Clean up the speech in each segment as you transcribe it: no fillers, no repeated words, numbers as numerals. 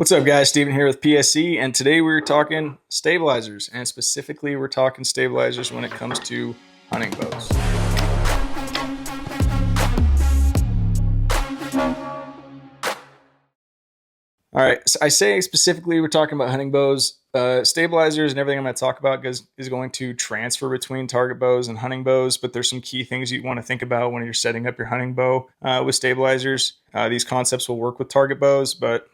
What's up, guys? Steven here with PSC, and today we're talking stabilizers, and specifically we're talking stabilizers when it comes to hunting bows. All right, so I say specifically we're talking about hunting bows. Stabilizers and everything I'm going to talk about is going to transfer between target bows and hunting bows, but there's some key things you want to think about when you're setting up your hunting bow with stabilizers. These concepts will work with target bows, but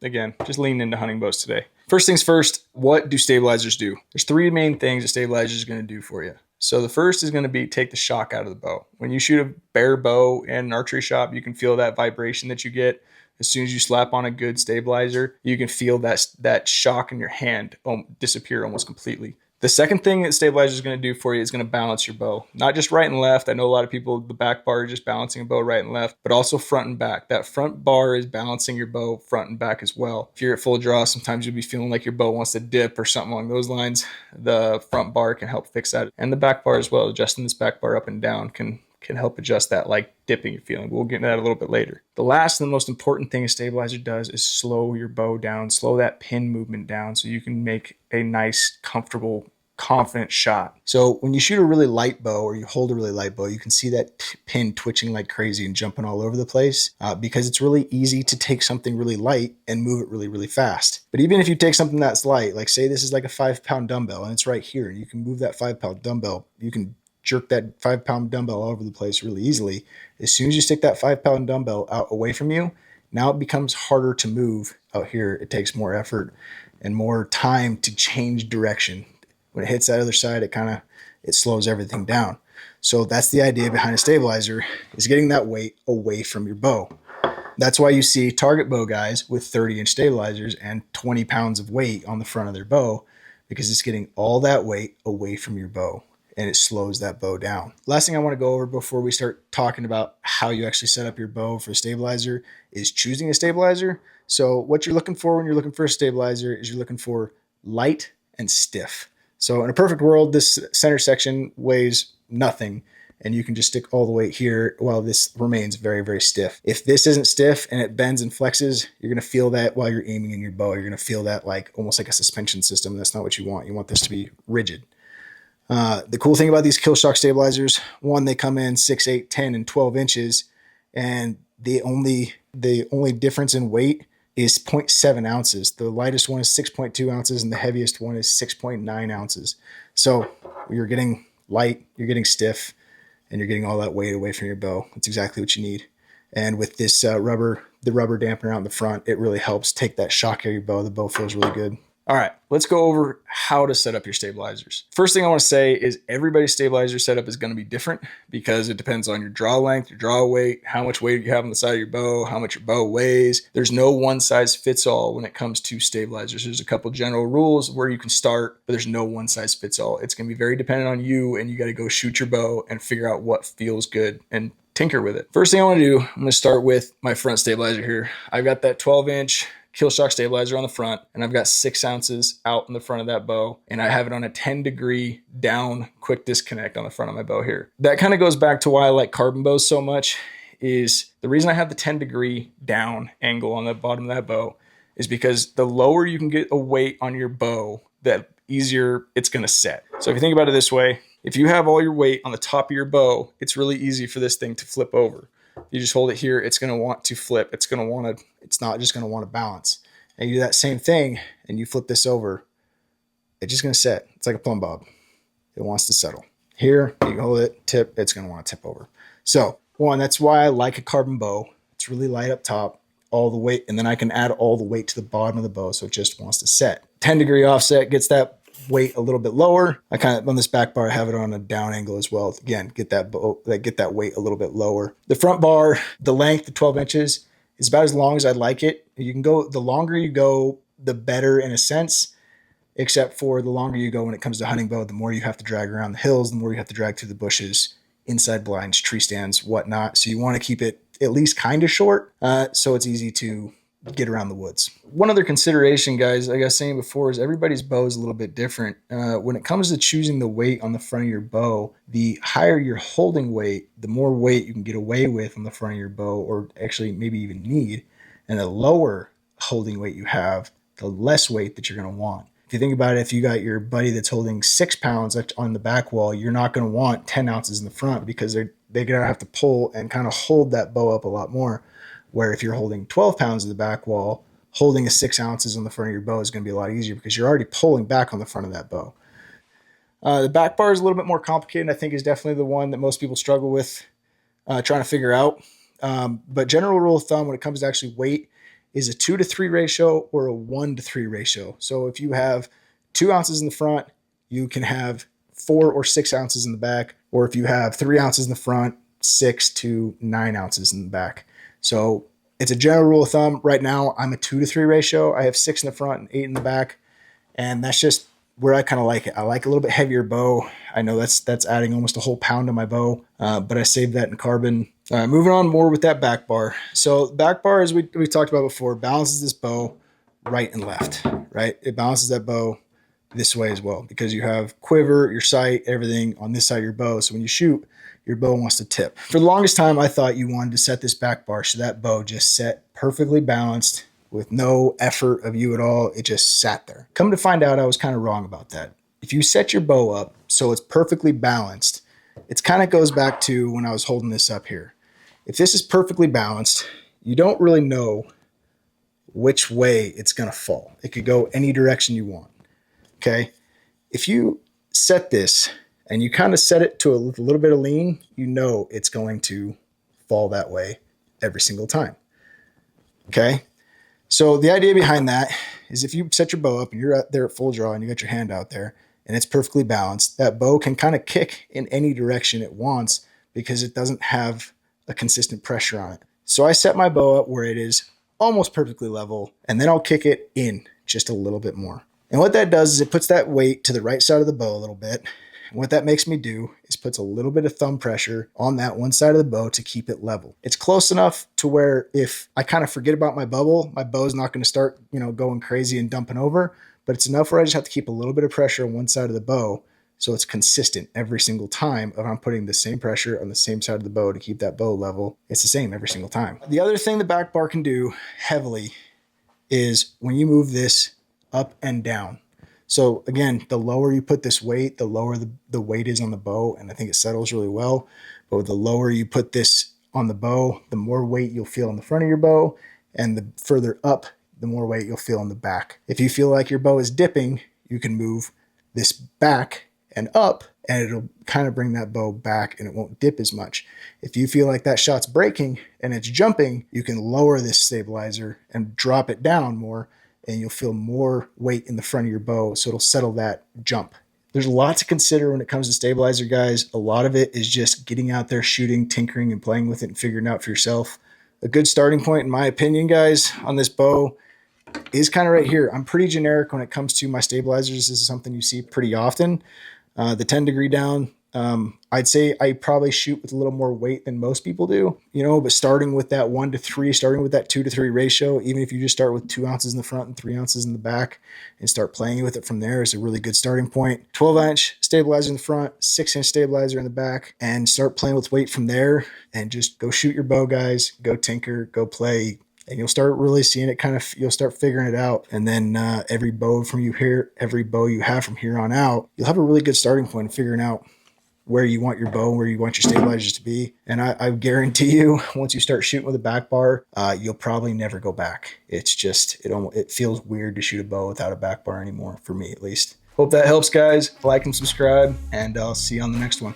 again, just lean into hunting bows today. First things first, what do stabilizers do? There's three main things a stabilizer is going to do for you. So the first is going to be take the shock out of the bow. When you shoot a bare bow in an archery shop, you can feel that vibration that you get. As soon as you slap on a good stabilizer, you can feel that shock in your hand disappear almost completely. The second thing that stabilizer is going to do for you is going to balance your bow. Not just right and left. I know a lot of people, the back bar is just balancing a bow right and left, but also front and back. That front bar is balancing your bow front and back as well. If you're at full draw, sometimes you'll be feeling like your bow wants to dip or something along those lines. The front bar can help fix that. And the back bar as well. Adjusting this back bar up and down can help adjust that like dipping you're feeling. We'll get into that a little bit later. The last and the most important thing a stabilizer does is slow your bow down, slow that pin movement down so you can make a nice, comfortable, confident shot. So when you shoot a really light bow or you hold a really light bow, you can see that pin twitching like crazy and jumping all over the place because it's really easy to take something really light and move it really, really fast. But even if you take something that's light, like say this is like a 5-pound dumbbell and it's right here, and you can move that 5-pound dumbbell, you can jerk that 5-pound dumbbell all over the place really easily. As soon as you stick that 5-pound dumbbell out away from you, now it becomes harder to move out here. It takes more effort and more time to change direction. When it hits that other side, it slows everything down. So that's the idea behind a stabilizer, is getting that weight away from your bow. That's why you see target bow guys with 30-inch stabilizers and 20 pounds of weight on the front of their bow, because it's getting all that weight away from your bow and it slows that bow down. Last thing I want to go over before we start talking about how you actually set up your bow for a stabilizer is choosing a stabilizer. So what you're looking for when you're looking for a stabilizer is you're looking for light and stiff. So in a perfect world, this center section weighs nothing and you can just stick all the weight here while this remains very, very stiff. If this isn't stiff and it bends and flexes, you're going to feel that while you're aiming in your bow. You're going to feel that like almost like a suspension system. That's not what you want. You want this to be rigid. The cool thing about these kill shock stabilizers, one, they come in 6, 8, 10, and 12 inches, and the only difference in weight is 0.7 ounces. The lightest one is 6.2 ounces, and the heaviest one is 6.9 ounces. So you're getting light, you're getting stiff, and you're getting all that weight away from your bow. That's exactly what you need. And with this the rubber dampener out in the front, it really helps take that shock out of your bow. The bow feels really good. All right, let's go over how to set up your stabilizers. First thing I want to say is everybody's stabilizer setup is going to be different because it depends on your draw length, your draw weight, how much weight you have on the side of your bow, how much your bow weighs. There's no one size fits all when it comes to stabilizers. There's a couple general rules where you can start, but there's no one size fits all. It's going to be very dependent on you, and you got to go shoot your bow and figure out what feels good and tinker with it. First thing I want to do, I'm going to start with my front stabilizer here. I've got that 12-inch kill shock stabilizer on the front, and I've got 6 ounces out in the front of that bow, and I have it on a 10-degree down quick disconnect on the front of my bow here. That kind of goes back to why I like carbon bows so much. Is the reason I have the 10-degree down angle on the bottom of that bow is because the lower you can get a weight on your bow, the easier it's going to set. So if you think about it this way, if you have all your weight on the top of your bow, it's really easy for this thing to flip over. You just hold it here, it's going to want to flip. It's not just going to want to balance. And you do that same thing and you flip this over, it's just going to set. It's like a plumb bob. It wants to settle. Here, you hold it, tip, it's going to want to tip over. So, one, that's why I like a carbon bow. It's really light up top, all the weight, and then I can add all the weight to the bottom of the bow, so it just wants to set. 10-degree offset gets that weight a little bit lower. I kind of on this back bar, I have it on a down angle as well. Again, get that weight a little bit lower. The front bar, the length, the 12 inches is about as long as I like it. You can go, the longer you go, the better in a sense, except for the longer you go when it comes to hunting bow, the more you have to drag around the hills, the more you have to drag through the bushes, inside blinds, tree stands, whatnot. So you want to keep it at least kind of short, so it's easy to get around the woods. One other consideration, guys, like I was saying before, is everybody's bow is a little bit different. When it comes to choosing the weight on the front of your bow, the higher your holding weight, the more weight you can get away with on the front of your bow, or actually maybe even need, and the lower holding weight you have, the less weight that you're going to want. If you think about it, if you got your buddy that's holding 6 pounds on the back wall, you're not going to want 10 ounces in the front because they're going to have to pull and kind of hold that bow up a lot more. Where if you're holding 12 pounds in the back wall, holding a 6 ounces on the front of your bow is going to be a lot easier because you're already pulling back on the front of that bow. The back bar is a little bit more complicated. I think is definitely the one that most people struggle with trying to figure out. But general rule of thumb when it comes to actually weight is a 2 to 3 ratio or a 1 to 3 ratio. So if you have 2 ounces in the front, you can have 4 or 6 ounces in the back. Or if you have 3 ounces in the front, 6 to 9 ounces in the back. So it's a general rule of thumb. Right now, I'm a 2 to 3 ratio. I have 6 in the front and 8 in the back. And that's just where I kind of like it. I like a little bit heavier bow. I know that's adding almost a whole pound to my bow, but I saved that in carbon. Moving on more with that back bar. So back bar, as we talked about before, balances this bow right and left, right? It balances that bow this way as well because you have quiver, your sight, everything on this side of your bow. So when you shoot, your bow wants to tip. For the longest time, I thought you wanted to set this back bar so that bow just set perfectly balanced with no effort of you at all. It just sat there. Come to find out, I was kind of wrong about that. If you set your bow up so it's perfectly balanced, it kind of goes back to when I was holding this up here. If this is perfectly balanced, you don't really know which way it's going to fall. It could go any direction you want. Okay. If you set this and you kind of set it to a little bit of lean, you know it's going to fall that way every single time. Okay. So the idea behind that is if you set your bow up and you're out there at full draw and you got your hand out there and it's perfectly balanced, that bow can kind of kick in any direction it wants because it doesn't have a consistent pressure on it. So I set my bow up where it is almost perfectly level, and then I'll kick it in just a little bit more. And what that does is it puts that weight to the right side of the bow a little bit. And what that makes me do is puts a little bit of thumb pressure on that one side of the bow to keep it level. It's close enough to where if I kind of forget about my bubble, my bow's not going to start, going crazy and dumping over, but it's enough where I just have to keep a little bit of pressure on one side of the bow so it's consistent every single time. If I'm putting the same pressure on the same side of the bow to keep that bow level, it's the same every single time. The other thing the back bar can do heavily is when you move this up and down. So again, the lower you put this weight, the lower the weight is on the bow, and I think it settles really well. But the lower you put this on the bow, the more weight you'll feel on the front of your bow, and the further up, the more weight you'll feel on the back. If you feel like your bow is dipping, you can move this back and up, and it'll kind of bring that bow back and it won't dip as much. If you feel like that shot's breaking and it's jumping, you can lower this stabilizer and drop it down more, and you'll feel more weight in the front of your bow, so it'll settle that jump. There's a lot to consider when it comes to stabilizer, guys. A lot of it is just getting out there, shooting, tinkering, and playing with it and figuring it out for yourself. A good starting point, in my opinion, guys, on this bow is kind of right here. I'm pretty generic when it comes to my stabilizers. This is something you see pretty often. The 10 degree down, I'd say I probably shoot with a little more weight than most people do, but starting with that 1 to 3, starting with that 2 to 3 ratio, even if you just start with 2 ounces in the front and 3 ounces in the back and start playing with it from there, is a really good starting point. 12-inch stabilizer in the front, 6-inch stabilizer in the back, and start playing with weight from there, and just go shoot your bow, guys. Go tinker, go play. And you'll start really seeing it you'll start figuring it out. And then every bow you have from here on out, you'll have a really good starting point of figuring out where you want your bow, where you want your stabilizers to be. And I guarantee you, once you start shooting with a back bar, you'll probably never go back. It's just, it feels weird to shoot a bow without a back bar anymore, for me at least. Hope that helps, guys. Like and subscribe, and I'll see you on the next one.